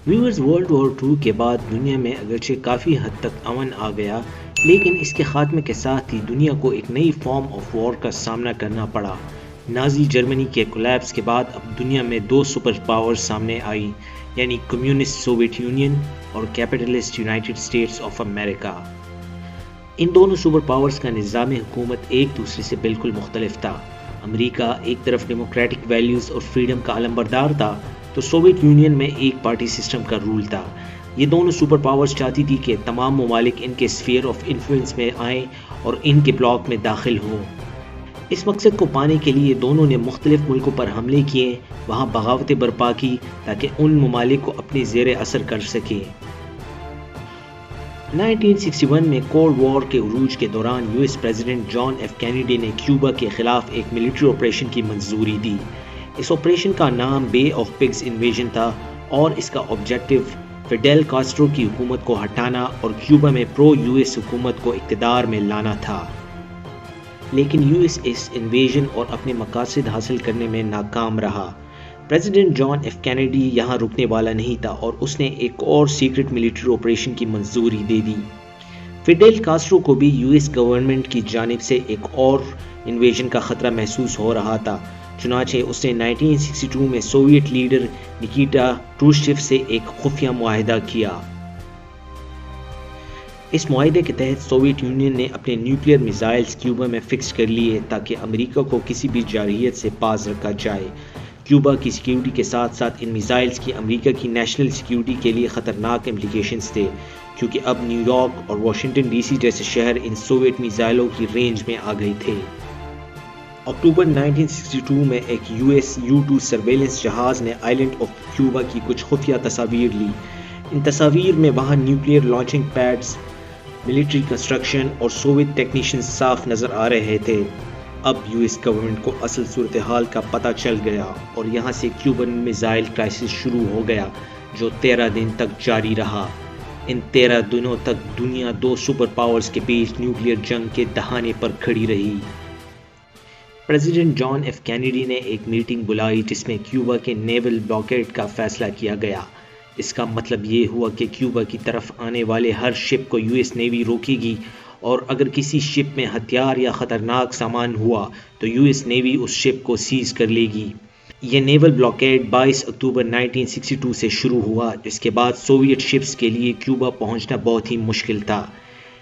Viewers world war 2 کے بعد دنیا میں اگرچہ کافی حد تک امن آ گیا، لیکن اس کے خاتمے کے ساتھ ہی دنیا کو ایک نئی فارم آف وار کا سامنا کرنا پڑا۔ نازی جرمنی کے کولیپس کے بعد اب دنیا میں دو سپر پاورز سامنے آئی، یعنی کمیونسٹ سوویت یونین اور capitalist United States of America. ان دونوں سپر پاورز کا نظام حکومت ایک دوسرے سے بالکل مختلف تھا۔ امریکہ ایک طرف ڈیموکریٹک ویلیوز اور فریڈم کا علمبردار تھا، تو سوویت یونین میں ایک پارٹی سسٹم کا رول تھا۔ یہ دونوں سپر پاورز چاہتی تھی کہ تمام ممالک ان کے اسفیئر آف انفلوئنس میں آئیں اور ان کے بلاک میں داخل ہوں۔ اس مقصد کو پانے کے لیے دونوں نے مختلف ملکوں پر حملے کیے، وہاں بغاوتیں برپا کی تاکہ ان ممالک کو اپنے زیر اثر کر سکیں۔ 1961 میں کولڈ وار کے عروج کے دوران U S president John F Kennedy نے کیوبا کے خلاف ایک ملٹری آپریشن کی منظوری دی۔ اس آپریشن کا نام بے آف پگز انویژن تھا اور اس کا آبجیکٹو فیڈیل کاسٹرو کی حکومت کو ہٹانا اور کیوبا میں پرو یو ایس حکومت کو اقتدار میں لانا تھا۔ لیکن یو ایس اس انویژن اور اپنے مقاصد حاصل کرنے میں ناکام رہا۔ پریزیڈنٹ جان ایف کینیڈی یہاں رکنے والا نہیں تھا اور اس نے ایک اور سیکرٹ ملٹری آپریشن کی منظوری دے دی۔ فیڈیل کاسٹرو کو بھی یو ایس گورنمنٹ کی جانب سے ایک اور انویژن کا خطرہ محسوس ہو رہا تھا، چنانچہ اس نے 1962 میں سوویت لیڈر نکیٹا کروشچیف سے ایک خفیہ معاہدہ کیا۔ اس معاہدے کے تحت سوویت یونین نے اپنے نیوکلیئر میزائلز کیوبا میں فکس کر لیے تاکہ امریکہ کو کسی بھی جارحیت سے باز رکھا جائے۔ کیوبا کی سیکیورٹی کے ساتھ ساتھ ان میزائلز کی امریکہ کی نیشنل سیکیورٹی کے لیے خطرناک امپلیکیشنز تھے، کیونکہ اب نیو یارک اور واشنگٹن ڈی سی جیسے شہر ان سوویت میزائلوں کی رینج میں آ گئے تھے۔ اکتوبر 1962 میں ایک یو ایس U-2 سرویلنس جہاز نے آئلینڈ آف کیوبا کی کچھ خفیہ تصاویر لی۔ ان تصاویر میں وہاں nuclear launching pads, military construction اور سوویت ٹیکنیشینز صاف نظر آ رہے تھے۔ اب یو ایس گورنمنٹ کو اصل صورتحال کا پتہ چل گیا اور یہاں سے کیوبن میزائل کرائسس شروع ہو گیا، جو 13 دن تک جاری رہا۔ ان 13 دنوں تک دنیا دو سپر پاورز کے بیچ نیوکلیئر جنگ کے دہانے پر کھڑی رہی۔ پریزیڈنٹ جان ایف کینیڈی نے ایک میٹنگ بلائی جس میں کیوبا کے نیول بلاکیڈ کا فیصلہ کیا گیا۔ اس کا مطلب یہ ہوا کہ کیوبا کی طرف آنے والے ہر شپ کو یو ایس نیوی روکے گی، اور اگر کسی شپ میں ہتھیار یا خطرناک سامان ہوا تو یو ایس نیوی اس شپ کو سیز کر لے گی۔ یہ نیول بلاکیڈ 22 اکتوبر 1962 سے شروع ہوا، جس کے بعد سوویت شپس کے لیے کیوبا پہنچنا بہت ہی مشکل تھا۔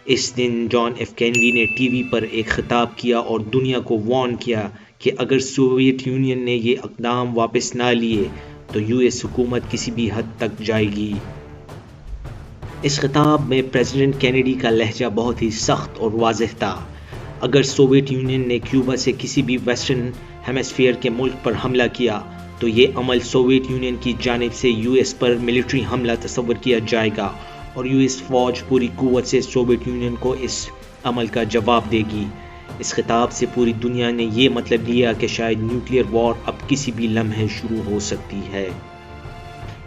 اس دن جان ایف کینیڈی نے ٹی وی پر ایک خطاب کیا اور دنیا کو وارن کیا کہ اگر سوویت یونین نے یہ اقدام واپس نہ لیے تو یو ایس حکومت کسی بھی حد تک جائے گی۔ اس خطاب میں پریزیڈنٹ کینیڈی کا لہجہ بہت ہی سخت اور واضح تھا۔ اگر سوویت یونین نے کیوبا سے کسی بھی ویسٹرن ہیمسفیئر کے ملک پر حملہ کیا تو یہ عمل سوویت یونین کی جانب سے یو ایس پر ملٹری حملہ تصور کیا جائے گا، اور یو ایس فوج پوری قوت سے سوویت یونین کو اس عمل کا جواب دے گی۔ اس خطاب سے پوری دنیا نے یہ مطلب لیا کہ شاید نیوکلیئر وار اب کسی بھی لمحے شروع ہو سکتی ہے۔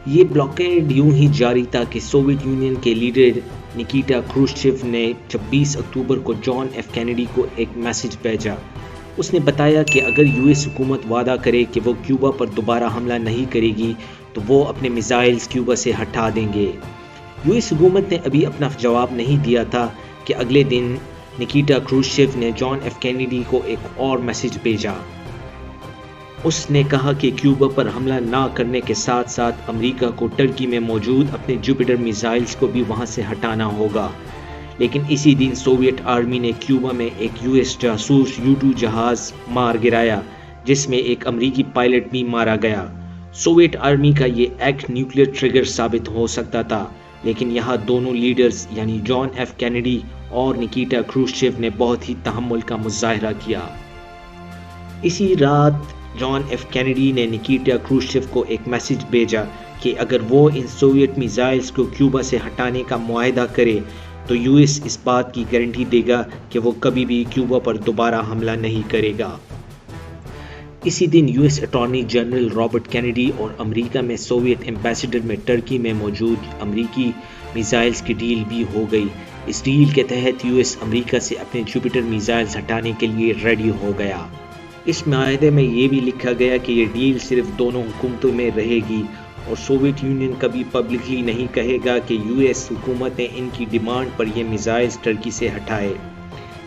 یہ بلاکیڈ یوں ہی جاری تھا کہ سوویت یونین کے لیڈر نکیٹا کروشچیف نے 26 اکتوبر کو جان ایف کینیڈی کو ایک میسج بھیجا۔ اس نے بتایا کہ اگر یو ایس حکومت وعدہ کرے کہ وہ کیوبا پر دوبارہ حملہ نہیں کرے گی تو وہ اپنے میزائلز کیوبا سے ہٹا دیں گے۔ یو ایس حکومت نے ابھی اپنا جواب نہیں دیا تھا کہ اگلے دن نکیٹا کروشچیف نے جان ایف کینیڈی کو ایک اور میسج بھیجا۔ اس نے کہا کہ کیوبا پر حملہ نہ کرنے کے ساتھ ساتھ امریکہ کو ٹرکی میں موجود اپنے جوپیٹر میزائلز کو بھی وہاں سے ہٹانا ہوگا۔ لیکن اسی دن سوویت آرمی نے کیوبا میں ایک یو ایس جاسوس U-2 جہاز مار گرایا، جس میں ایک امریکی پائلٹ بھی مارا گیا۔ سوویت آرمی کا یہ ایکٹ نیوکلیئر ٹریگر ثابت ہو سکتا تھا، لیکن یہاں دونوں لیڈرز یعنی جان ایف کینیڈی اور نکیٹا کروشچیف نے بہت ہی تحمل کا مظاہرہ کیا۔ اسی رات جان ایف کینیڈی نے نکیٹا کروشچیف کو ایک میسج بھیجا کہ اگر وہ ان سوویت میزائلز کو کیوبا سے ہٹانے کا معاہدہ کرے تو یو ایس اس بات کی گارنٹی دے گا کہ وہ کبھی بھی کیوبا پر دوبارہ حملہ نہیں کرے گا۔ اسی دن U S attorney general Robert Kennedy اور امریکہ میں سوویت ایمبیسیڈر میں ٹرکی میں موجود امریکی میزائلز کی ڈیل بھی ہو گئی۔ اس ڈیل کے تحت یو ایس امریکہ سے اپنے جوپیٹر میزائلز ہٹانے کے لیے ریڈی ہو گیا۔ اس معاہدے میں یہ بھی لکھا گیا کہ یہ ڈیل صرف دونوں حکومتوں میں رہے گی اور سوویت یونین کبھی پبلکلی نہیں کہے گا کہ یو ایس حکومت نے ان کی ڈیمانڈ پر یہ میزائلز ٹرکی سے ہٹائے۔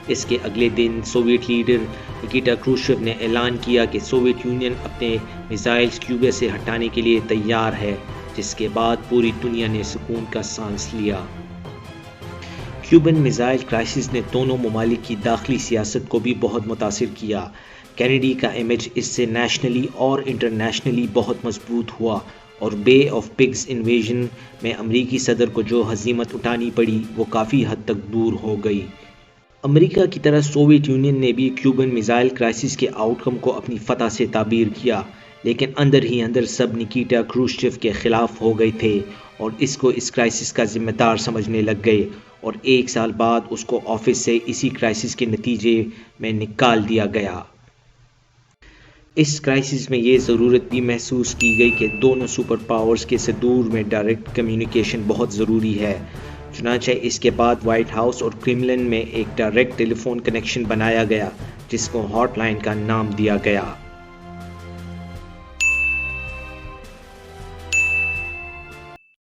اس کے اگلے دن سوویت لیڈر نکیٹا کروشچیو نے اعلان کیا کہ سوویت یونین اپنے میزائلز کیوبا سے ہٹانے کے لیے تیار ہے، جس کے بعد پوری دنیا نے سکون کا سانس لیا۔ کیوبن میزائل کرائسس نے دونوں ممالک کی داخلی سیاست کو بھی بہت متاثر کیا۔ کینیڈی کا امیج اس سے نیشنلی اور انٹرنیشنلی بہت مضبوط ہوا، اور بے آف پگز انویژن میں امریکی صدر کو جو ہزیمت اٹھانی پڑی وہ کافی حد تک دور ہو گئی۔ امریکہ کی طرح سوویت یونین نے بھی کیوبن میزائل کرائسس کے آؤٹ کم کو اپنی فتح سے تعبیر کیا، لیکن اندر ہی اندر سب نکیٹا کروشچیو کے خلاف ہو گئے تھے اور اس کو اس کرائسس کا ذمہ دار سمجھنے لگ گئے، اور 1 سال بعد اس کو آفس سے اسی کرائسس کے نتیجے میں نکال دیا گیا۔ اس کرائسس میں یہ ضرورت بھی محسوس کی گئی کہ دونوں سپر پاورز کے صدور میں ڈائریکٹ کمیونیکیشن بہت ضروری ہے، چنانچہ اس کے بعد وائٹ ہاؤس اور کرملن میں ایک ڈائریکٹ ٹیلی فون کنیکشن بنایا گیا جس کو ہاٹ لائن کا نام دیا گیا۔